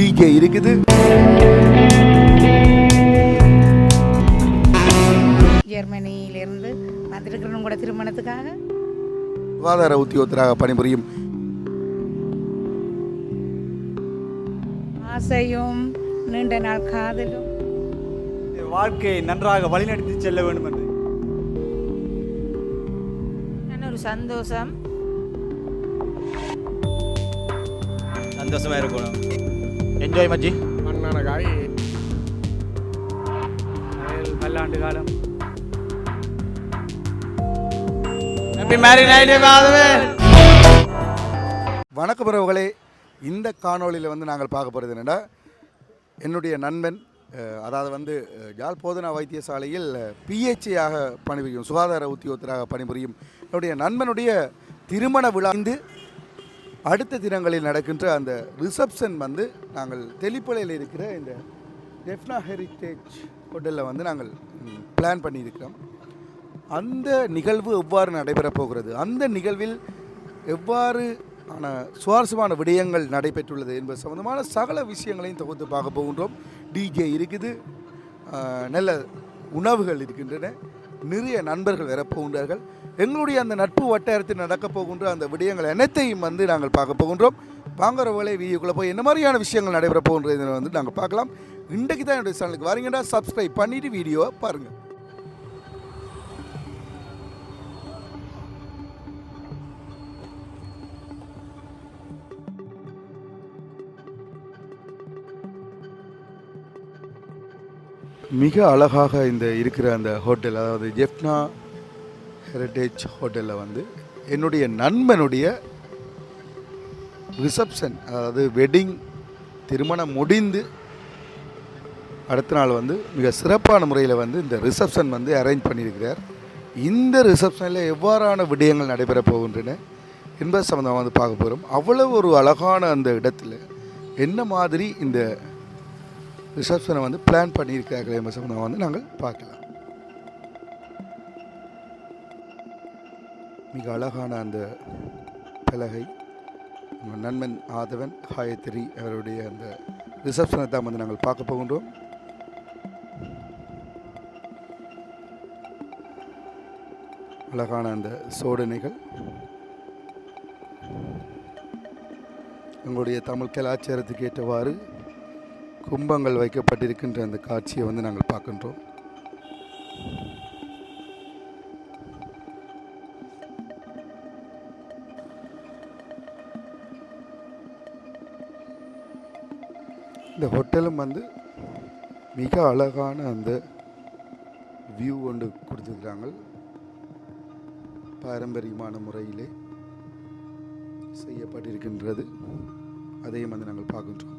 DJ இருக்குது. ஜெர்மனியிலிருந்து வந்திருக்கிறவங்க கூட திருமணத்துக்காக சுகாதார உத்தியோகத்தராக பணிபுரியும் ஆசையும் நீண்ட நாள் காதலும் வாழ்க்கையை நன்றாக வழிநடத்தி செல்ல வேண்டும் என்று ஒரு சந்தோஷமா இருக்கணும். என்ஜாய் மச்சி. மண்ணான காய் பல்லாண்டு காலம். ஹாப்பி மேரி நைட் காதவே. வணக்கம் உறவுகளே, இந்த காணொளியில் வந்து நாங்கள் பார்க்க போகிறது என்னென்னா, என்னுடைய நண்பன் அதாவது யாழ் போதனா வைத்தியசாலையில் பிஹெச்ஏயாக பணிபுரியும் சுகாதார உத்தியோகத்தராக பணிபுரியும் என்னுடைய நண்பனுடைய திருமண விழா அடுத்த தினங்களில் நடக்கின்ற அந்த ரிசப்ஷன் வந்து நாங்கள் தெளிப்பலையில் இருக்கிற இந்த ஜெஃப்னா ஹெரிட்டேஜ் ஹோட்டலில் வந்து நாங்கள் பிளான் பண்ணியிருக்கிறோம். அந்த நிகழ்வு எவ்வாறு நடைபெறப் போகிறது, அந்த நிகழ்வில் எவ்வாறு சுவாரஸ்யமான விடயங்கள் நடைபெற்றுள்ளது என்பது சம்பந்தமான சகல விஷயங்களையும் தொகுத்து பார்க்க போகின்றோம். டிஜே இருக்குது, நல்ல உணவுகள் இருக்கின்றன, நிறைய நண்பர்கள் வரப்போகின்றார்கள். எங்களுடைய அந்த நட்பு வட்டாரத்தில் நடக்கப் போகின்ற அந்த விடயங்கள் அனைத்தையும் வந்து நாங்கள் பார்க்க போகின்றோம். வாங்குறவங்களே வீடியோக்குள்ளே போய் என்ன மாதிரியான விஷயங்கள் நடைபெற போகின்றதை வந்து நாங்கள் பார்க்கலாம். இன்றைக்கு தான் என்னுடைய சேனலுக்கு வரீங்கன்னா சப்ஸ்கிரைப் பண்ணிவிட்டு வீடியோவை பாருங்கள். மிக அழகாக இந்த இருக்கிற அந்த ஹோட்டல், அதாவது ஜெஃப்னா ஹெரிட்டேஜ் ஹோட்டலில் வந்து என்னுடைய நண்பனுடைய ரிசப்ஷன், அதாவது வெட்டிங், திருமணம் முடிந்து அடுத்த நாள் வந்து மிக சிறப்பான முறையில் வந்து இந்த ரிசப்ஷன் வந்து அரேஞ்ச் பண்ணியிருக்கிறார். இந்த ரிசப்ஷனில் எவ்வாறான விடயங்கள் நடைபெறப் போகின்றன என்பது சம்மந்தமாக வந்து பார்க்க போகிறோம். அவ்வளவு ஒரு அழகான அந்த இடத்துல என்ன மாதிரி இந்த ரிசப்ஷனை வந்து பிளான் பண்ணியிருக்கிறார்கள் என்பது சம்மந்தமாக வந்து நாங்கள் பார்க்கலாம். மிக அழகான அந்த பலகை, உங்கள் நண்பன் ஆதவன் காயத்ரி அவருடைய அந்த ரிசப்ஷனை தான் வந்து நாங்கள் பார்க்க போகின்றோம். அழகான அந்த சோதனைகள், எங்களுடைய தமிழ் கலாச்சாரத்துக்கு ஏற்றவாறு கும்பங்கள் வைக்கப்பட்டிருக்கின்ற அந்த காட்சியை வந்து நாங்கள் பார்க்கின்றோம். இந்த ஹோட்டலும் வந்து மிக அழகான அந்த வியூ கொண்டு கொடுத்துருக்குறாங்க. பாரம்பரியமான முறையிலே செய்யப்பட்டிருக்கின்றது, அதையும் வந்து நாங்கள் பார்க்கின்றோம்.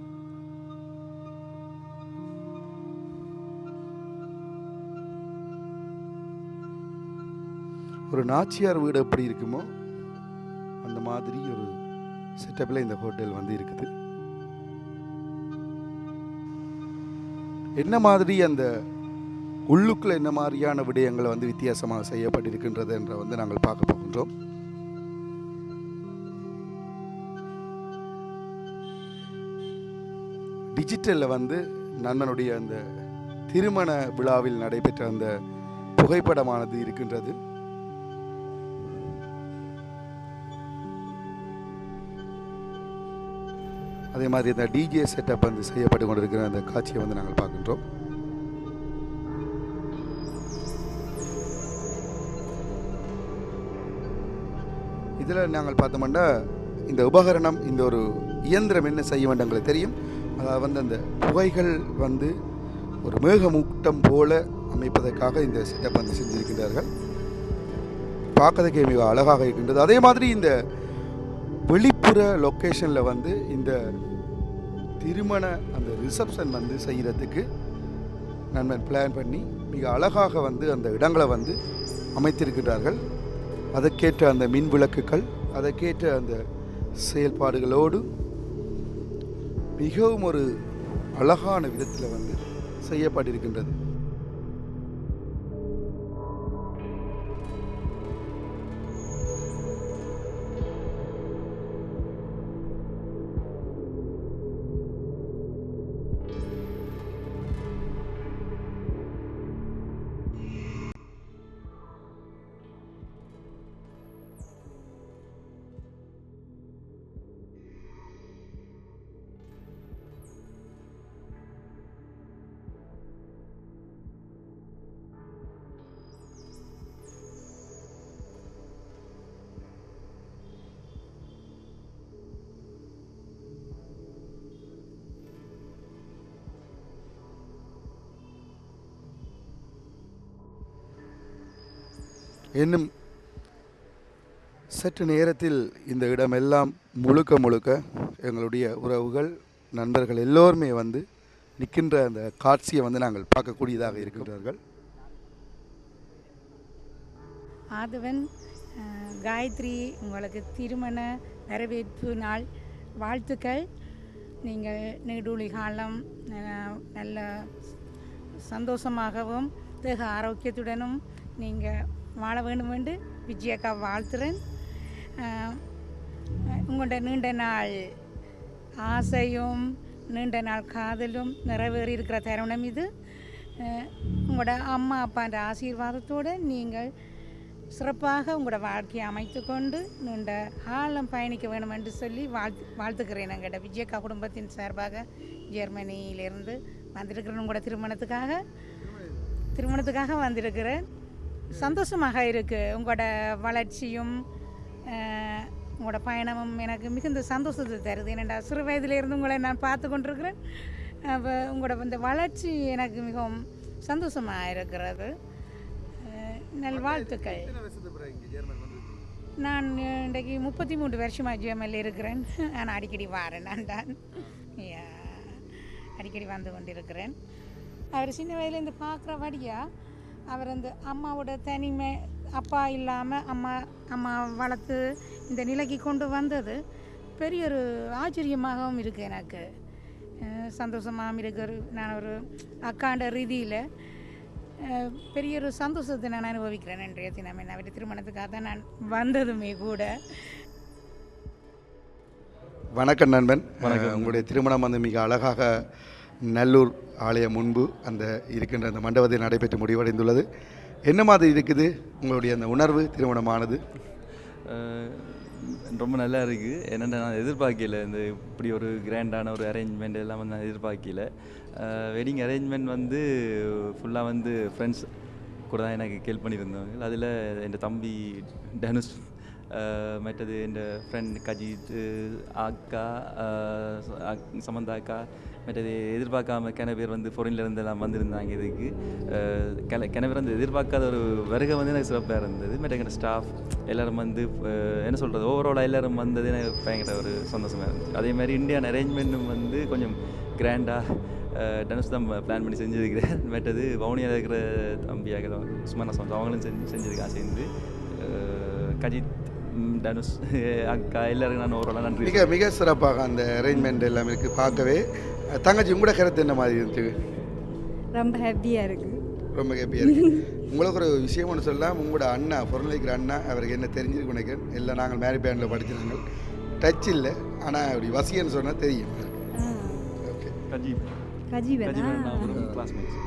ஒரு நாச்சியார் வீடு எப்படி இருக்குமோ அந்த மாதிரி ஒரு செட்டப்பில் இந்த ஹோட்டல் வந்து இருக்குது. என்ன மாதிரி அந்த உள்ளுக்குள்ள என்ன மாதிரியான விடயங்களை வந்து வித்தியாசமாக செய்யப்பட்டிருக்கின்றது என்ற வந்து நாங்கள் பார்க்க போகின்றோம். டிஜிட்டலில் வந்து நண்பனுடைய அந்த திருமண விழாவில் நடைபெற்ற அந்த புகைப்படமானது இருக்கின்றது. அதே மாதிரி இந்த டிஜே செட்டப் வந்து செய்யப்பட்டு கொண்டிருக்கிற அந்த காட்சியை வந்து நாங்கள் பார்க்கின்றோம். இதில் நாங்கள் பார்த்தோம்னா இந்த உபகரணம், இந்த ஒரு இயந்திரம் என்ன செய்ய வேண்டும்ங்கிறது தெரியும். அதாவது வந்து அந்த புகைகள் வந்து ஒரு மேகமூட்டம் போல அமைப்பதற்காக இந்த செட்டப் வந்து செஞ்சிருக்கின்றார்கள். பார்க்கறதுக்கே மிக அழகாக இருக்கின்றது. அதே மாதிரி இந்த வெளிப்புற லொக்கேஷனில் வந்து இந்த திருமண அந்த ரிசப்ஷன் வந்து செய்கிறதுக்கு நண்பன் பிளான் பண்ணி மிக அழகாக வந்து அந்த இடங்களை வந்து அமைத்திருக்கிறார்கள். அதற்கேற்ற அந்த மின் விளக்குகள், அதற்கேற்ற அந்த செயல்பாடுகளோடு மிகவும் ஒரு அழகான விதத்தில் வந்து செய்யப்பட்டிருக்கின்றது. இன்னும் சற்று நேரத்தில் இந்த இடமெல்லாம் முழுக்க முழுக்க எங்களுடைய உறவுகள் நண்பர்கள் எல்லோருமே வந்து நிற்கின்ற அந்த காட்சியை வந்து நாங்கள் பார்க்கக்கூடியதாக இருக்கின்றார்கள். ஆதவன் காயத்ரி, உங்களுக்கு திருமண வரவேற்பு நாள் வாழ்த்துக்கள். நீங்கள் நீடூழி காலம் நல்ல சந்தோஷமாகவும் தேக ஆரோக்கியத்துடனும் நீங்கள் வாழ வேண்டும் என்று விஜயக்கா வாழ்த்துறேன். உங்களோட நீண்ட நாள் ஆசையும் நீண்ட நாள் காதலும் நிறைவேறி இருக்கிற தருணம் இது. உங்களோட அம்மா அப்பான்ற ஆசீர்வாதத்தோடு நீங்கள் சிறப்பாக உங்களோட வாழ்க்கையை அமைத்து கொண்டு நீண்ட காலம் பயணிக்க வேண்டும் என்று சொல்லி வாழ்த்துக்கிறேன். எங்கள்கிட்ட விஜயக்கா குடும்பத்தின் சார்பாக ஜெர்மனியிலிருந்து வந்திருக்கிறேன். உங்களோட திருமணத்துக்காக வந்திருக்கிறேன். சந்தோஷமாக இருக்குது. உங்களோட வளர்ச்சியும் உங்களோட பயணமும் எனக்கு மிகுந்த சந்தோஷத்தை தருது. ஏனெண்டா சிறு வயதிலிருந்து உங்களை நான் பார்த்து கொண்டிருக்கிறேன். அப்போ உங்களோட இந்த வளர்ச்சி எனக்கு மிகவும் சந்தோஷமாக இருக்கிறது. நல்வாழ்த்துக்கள். நான் இன்றைக்கு 33 வருஷமாக ஜெர்மனில் இருக்கிறேன். நான் அடிக்கடி வாரேன். நான் தான் அடிக்கடி வந்து கொண்டிருக்கிறேன். அவர் சின்ன வயதுலேருந்து பார்க்குறபடியா அவர் அந்த அம்மாவோட தனிமை, அப்பா இல்லாமல் அம்மா வளர்த்து இந்த நிலைக்கு கொண்டு வந்தது பெரிய ஒரு ஆச்சரியமாகவும் இருக்குது. எனக்கு சந்தோஷமாகவும் இருக்குது. நான் ஒரு அக்காண்ட ரீதியில் பெரிய ஒரு சந்தோஷத்தை நான் அனுபவிக்கிறேன். இன்றைய தினம் அவர் திருமணத்துக்காக தான் நான் வந்ததுமே கூட. வணக்கம் நண்பன். உங்களுடைய திருமணம் வந்து மிக அழகாக நல்லூர் ஆலயம் முன்பு அந்த இருக்கின்ற அந்த மண்டபத்தில் நடைபெற்று முடிவடைந்துள்ளது. என்ன மாதிரி இருக்குது உங்களுடைய அந்த உணர்வு திருமணமானது? ரொம்ப நல்லா இருக்குது. என்னென்ன நான் எதிர்பார்க்கல, இந்த இப்படி ஒரு கிராண்டான ஒரு அரேஞ்ச்மெண்ட் எல்லாம் வந்து நான் எதிர்பார்க்கல. வெட்டிங் அரேஞ்ச்மெண்ட் வந்து ஃபுல்லாக வந்து ஃப்ரெண்ட்ஸ் கூட தான் எனக்கு கேள்வி பண்ணியிருந்தாங்க. அதில் என் தம்பி தனுஷ், மற்றது என் ஃப்ரெண்ட் கஜித், அக்கா சமந்தா அக்கா, மற்றது எதிர்பார்க்காம கிண பேர் வந்து ஃபாரின்லேருந்து எல்லாம் வந்திருந்தாங்க. இதுக்கு கிண பேர் வந்து எதிர்பார்க்காத ஒரு வருகை வந்து எனக்கு சிறப்பாக இருந்தது. மற்ற எங்கள் ஸ்டாஃப் எல்லோரும் வந்து என்ன சொல்கிறது, ஓவராலாக எல்லோரும் வந்தது எனக்கு பயங்கர ஒரு சந்தோஷமாக இருந்துச்சு. அதே மாதிரி இந்தியன் அரேஞ்ச்மெண்ட்டும் வந்து கொஞ்சம் கிராண்டாக தனுஷ் தான் பிளான் பண்ணி செஞ்சுருக்கிறேன். மற்றது வவுனியாக இருக்கிற தம்பியாக உஸ்மானா சொந்த அவங்களும் செஞ்சுருக்கான் சேர்ந்து. கஜித், தனுஷ், அக்கா எல்லாருக்கும் நான் ஓவராலாக நன்றி. மிக சிறப்பாக அந்த அரேஞ்ச்மெண்ட் எல்லாமே இருக்குது பார்க்கவே. தங்கச்சி உங்களோட கருத்து என்ன மாதிரி இருந்துச்சு? ரொம்ப ஹாப்பியாக இருக்குது. ரொம்ப ஹாப்பியாக இருக்குது. உங்களுக்கு ஒரு விஷயம் ஒன்று சொல்லலாம். உங்களோட அண்ணா ஃபாரின்ல இருக்கிற அண்ணா, அவருக்கு என்ன தெரிஞ்சிருக்கு நினைக்கிறேன். எல்லாம் நாங்கள் மேரி பேண்டில் படிச்சிருக்கோம். டச் இல்லை, ஆனால் அப்படி வசியன்னு சொன்னால் தெரியும். ஓகே. கஜீவன் ஒரு கிளாஸ்மேட்ஸ்.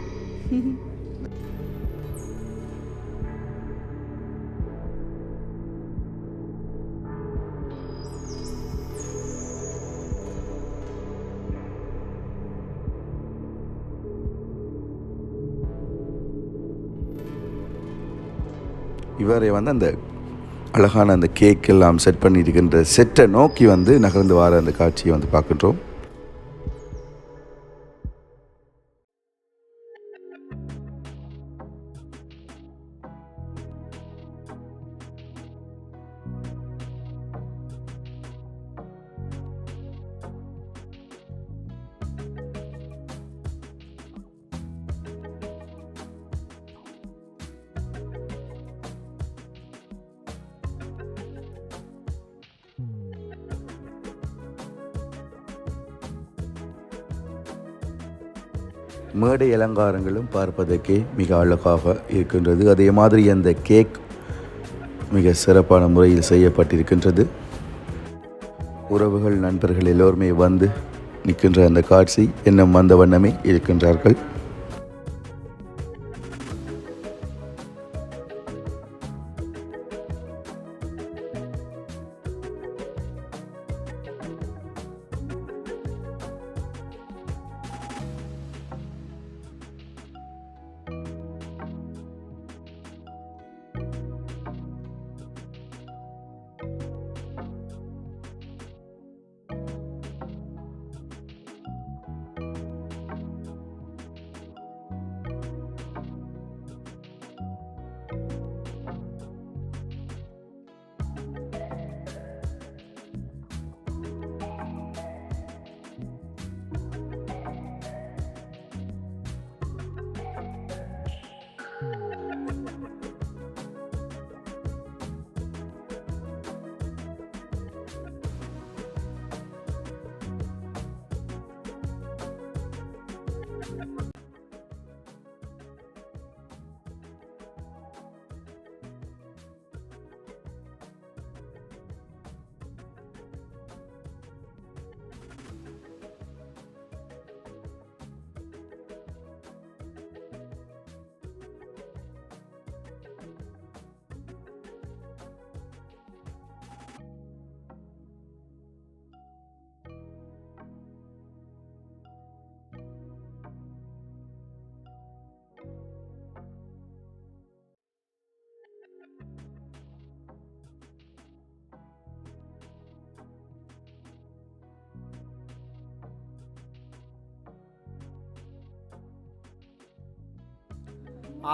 இவரை வந்து அந்த அழகான அந்த கேக் எல்லாம் செட் பண்ணியிருக்கின்ற செட்டை நோக்கி வந்து நகர்ந்து வர அந்த காட்சியை வந்து பார்க்கின்றோம். மேடை அலங்காரங்களும் பார்ப்பதற்கே மிக அழகாக இருக்கின்றது. அதே மாதிரி அந்த கேக் மிக சிறப்பான முறையில் செய்யப்பட்டிருக்கின்றது. உறவுகள் நண்பர்கள் எல்லோருமே வந்து நிற்கின்ற அந்த காட்சி இன்னும் வந்த வண்ணமே இருக்கின்றார்கள்.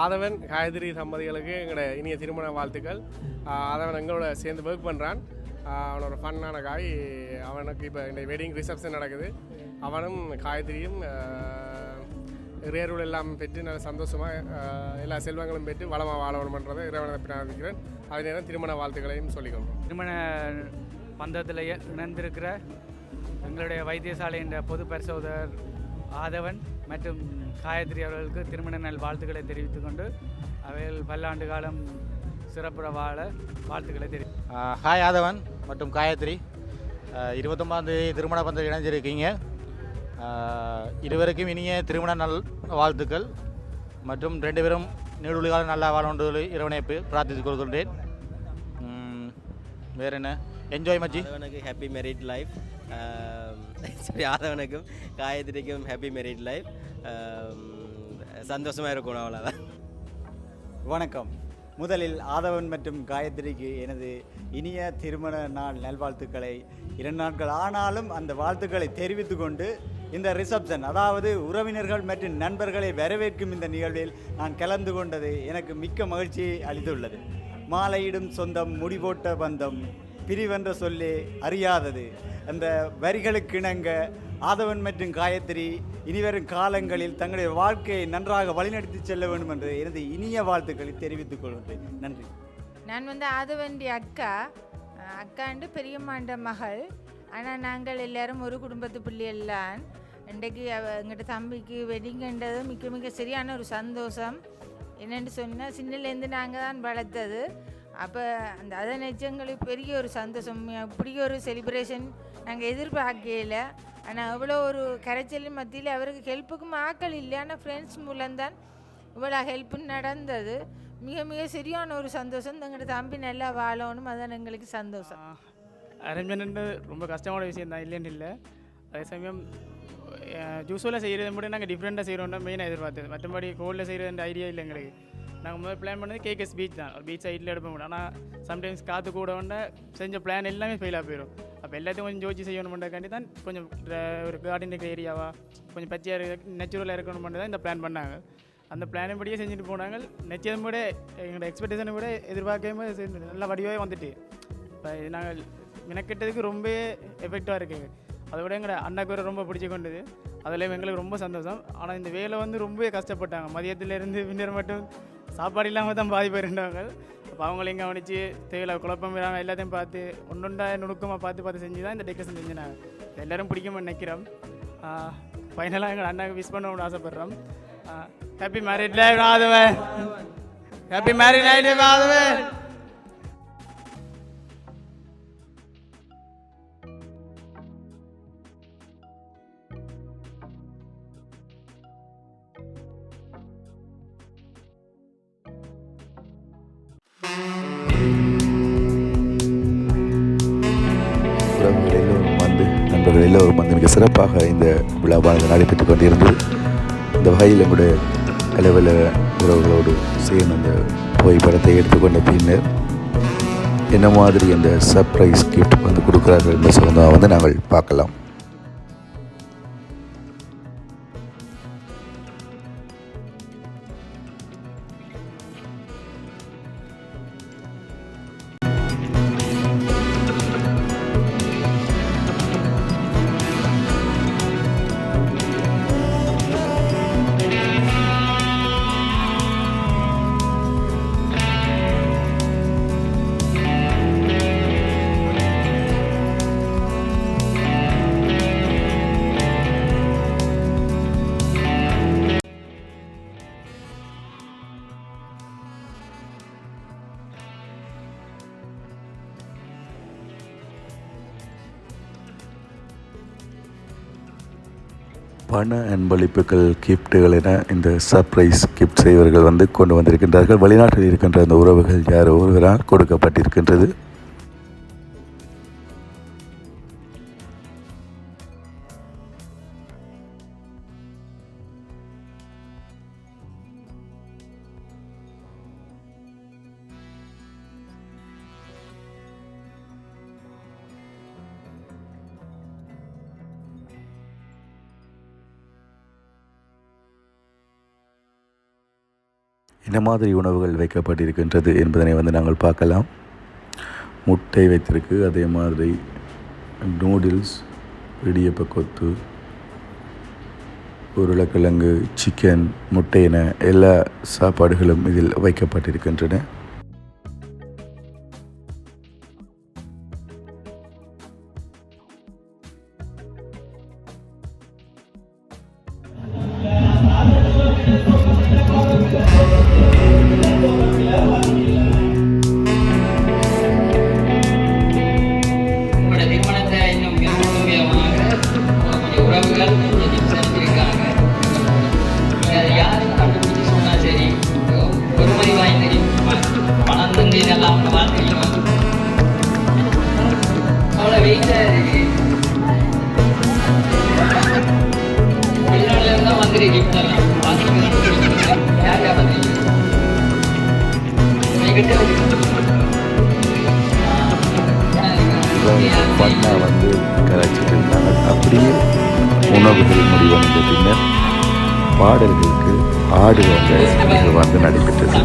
ஆதவன் காயத்ரி தம்பதிகளுக்கு எங்களோட இனிய திருமண வாழ்த்துக்கள். ஆதவன் எங்களோட சேர்ந்து ஒர்க் பண்ணுறான். அவனோட ஃபன்னான காய். அவனுக்கு இப்போ இந்த வெட்டிங் ரிசப்ஷன் நடக்குது. அவனும் காயத்ரியும் இறையருள் எல்லாம் பெற்று நல்ல சந்தோஷமாக எல்லா செல்வங்களும் பெற்று வளமாக வாழணுமன்றதை இறைவனை பிரார்த்திக்கிறேன். அதே நேரம் திருமண வாழ்த்துக்களையும் சொல்லிக்கொள்கிறோம். திருமண பந்தத்தில் இணைந்திருக்கிற எங்களுடைய வைத்தியசாலையின் பொது பரிசோதகர் ஆதவன் மற்றும் காயத்ரி அவர்களுக்கு திருமண நல் வாழ்த்துக்களை தெரிவித்துக் கொண்டு அவைகள் பல்லாண்டு காலம் சிறப்புற வாழ வாழ்த்துக்களை ஹாய் ஆதவன் மற்றும் காயத்ரி, 29ஆம் தேதி திருமண பந்தத்தில் இணைஞ்சிருக்கீங்க. இருவருக்கும் இனிய திருமண நல் வாழ்த்துக்கள் மற்றும் 2 பேரும் நீடுழி காலம் நல்லா வாழ இறைவனை பிரார்த்தித்துக் கொள்கின்றேன். வேறு என்ன, என்ஜாய் மச்சி. ஆதவனுக்கு ஹாப்பி மேரிட் லைஃப். சரி, ஆதவனுக்கும் காயத்ரிக்கும் ஹாப்பி மேரிட் லைஃப். சந்தோஷமாக இருக்கணும், அவ்வளோதான். வணக்கம். முதலில் ஆதவன் மற்றும் காயத்ரிக்கு எனது இனிய திருமண நாள் நல்வாழ்த்துக்களை. 2 நாட்கள் ஆனாலும் அந்த வாழ்த்துக்களை தெரிவித்து கொண்டு இந்த ரிசப்ஷன், அதாவது உறவினர்கள் மற்றும் நண்பர்களை வரவேற்கும் இந்த நிகழ்வில் நான் கலந்து கொண்டது எனக்கு மிக்க மகிழ்ச்சியை அளித்துள்ளது. மாலையிடும் சொந்தம் முடிபோட்ட பந்தம் பிரிவென்ற சொல்லே அறியாதது. அந்த வரிகளுக்கு இணங்க ஆதவன் மற்றும் காயத்ரி இனிவரும் காலங்களில் தங்களுடைய வாழ்க்கையை நன்றாக வழிநடத்தி செல்ல வேண்டும் என்று எனது இனிய வாழ்த்துக்களை தெரிவித்துக் கொள்கின்றேன். நன்றி. நான் ஆதவண்டி அக்காண்டு பெரியம்மாண்ட மகள். ஆனால் நாங்கள் எல்லாரும் ஒரு குடும்பத்து பிள்ளையெல்லாம். இன்றைக்கு எங்கிட்ட தம்பிக்கு வெட்டிங்கன்றது மிக மிக சரியான ஒரு சந்தோஷம். என்னென்னு சொன்னால், சின்னலேருந்து நாங்கள் தான் வளர்த்தது. அப்போ அந்த அதை நிஜங்களுக்கு பெரிய ஒரு சந்தோஷம். இப்படி ஒரு செலிப்ரேஷன் நாங்கள் எதிர்பார்க்கல. ஆனால் அவ்வளோ ஒரு கரைச்சலின் மத்தியில் அவருக்கு ஹெல்ப்புக்கும் ஆக்கள் இல்லை. ஆனால் ஃப்ரெண்ட்ஸ் மூலம்தான் இவ்வளோ ஹெல்ப்பு நடந்தது. மிக மிக சரியான ஒரு சந்தோஷம். எங்களோட தம்பி நல்லா வாழணும், அதுதான் எங்களுக்கு சந்தோஷம். அரேஞ்ச்மெண்ட் ரொம்ப கஷ்டமான விஷயம் தான், இல்லைன்னு இல்லை. அதே சமயம் யூஸ்வலாக செய்கிறது மட்டும் நாங்கள் டிஃப்ரெண்ட்டாக செய்கிறோன்னா மெயினாக எதிர்பார்த்தது. மற்றபடி கோல்டில் செய்கிறது ஐடியா இல்லை எங்களுக்கு. நாங்கள் முதல் பிளான் பண்ணது கேகேஎஸ் பீச் தான். பீச் சைடில் எடுப்ப முடியும். ஆனால் சம்டைம்ஸ் காற்று கூட வேண்ட செஞ்ச பிளான் எல்லாமே ஃபெயிலாக போயிடும். அப்போ எல்லாத்தையும் கொஞ்சம் ஜோதிச்சு செய்யணுமெண்டாக்காண்டி தான் கொஞ்சம் ஒரு கார்டன் இருக்கிற ஏரியாவா கொஞ்சம் பச்சையாக நேச்சுரலாக இருக்கணுமெண்டு தான் இந்த பிளான் பண்ணாங்க. அந்த பிளானை படியே செஞ்சுட்டு போனாங்க. நிச்சயம் விட எங்களோட எக்ஸ்பெக்டேஷனை விட எதிர்பார்க்காம நல்ல வடிவாக வந்துட்டு இப்போ நாங்கள் மெனக்கெட்டதுக்கு ரொம்ப எஃபெக்டாக இருக்குது. அதை விட எங்களோட அண்ணாக்கு ரொம்ப பிடிச்சி கொண்டது. அதில் எங்களுக்கு ரொம்ப சந்தோஷம். ஆனால் இந்த வேலை ரொம்ப கஷ்டப்பட்டாங்க. மதியத்திலேருந்து பின்னர் மட்டும் சாப்பாடு இல்லாமல் தான் பாதிப்பாயிருந்தாங்க. அப்போ அவங்களையும் கவனித்து தேவையில்ல குழப்பம் இல்லாமல் எல்லாத்தையும் பார்த்து ஒன்றொண்டா நுணுக்கமாக பார்த்து செஞ்சு தான் இந்த டெக்கரேஷன் செஞ்சுனாங்க. எல்லோரும் பிடிக்கும்னு நினைக்கிறோம். ஃபைனலாக எங்கள் அண்ணாவுக்கு விஷ் பண்ணணும்னு ஆசைப்பட்றோம். ஹாப்பி மேரிட் லைஃப் ஆதவன். ஹாப்பி மேரிட் லைஃப் ஆதவன். நண்பர்கள் எல்லோரும் மிக சிறப்பாக இந்த விழாவானது நடைபெற்று கொண்டிருந்தது. இந்த வகையில் எங்களுடைய அளவில் உறவுகளோடு சேர்ந்து அந்த புகைப்படத்தை எடுத்துக்கொண்ட பின்னர் என்ன மாதிரி அந்த சர்ப்ரைஸ் கிஃப்ட் கொடுக்குறார்கள் என்ற சம்பந்தமாக நாங்கள் பார்க்கலாம். பண அன்பளிப்புகள், கிஃப்ட்டுகள் என இந்த சர்ப்ரைஸ் கிஃப்ட் செய்வர்கள் கொண்டு வந்திருக்கின்றார்கள். வெளிநாட்டில் இருக்கின்ற அந்த உறவுகள் யாரோ ஒருவரால் கொடுக்கப்பட்டிருக்கின்றது. என்ன மாதிரி உணவுகள் வைக்கப்பட்டிருக்கின்றது என்பதனை வந்து நாங்கள் பார்க்கலாம். முட்டை வைத்திருக்கு, அதே மாதிரி நூடுல்ஸ், இடியப்ப கொத்து, உருளைக்கிழங்கு, சிக்கன், முட்டை என எல்லா சாப்பாடுகளும் இதில் வைக்கப்பட்டிருக்கின்றன. பண்ணா வந்து கலாச்சிட்டு இருந்தாங்க. அப்படியே உணவுகள் முடிவடைந்த பின்னர் பாடல்களுக்கு ஆடுவாங்க வந்து நடைபெற்றது.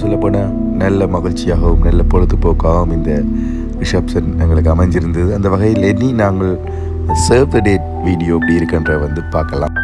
சொல்லப்போனால் நல்ல மகிழ்ச்சியாகவும் நல்ல பொழுதுபோக்காகவும் இந்த ரிசப்ஷன் எங்களுக்கு அமைஞ்சிருந்தது. அந்த வகையில் இனி நாங்கள் சேவ் த டேட் வீடியோ எப்படி இருக்குன்ற வந்து பார்க்கலாம்.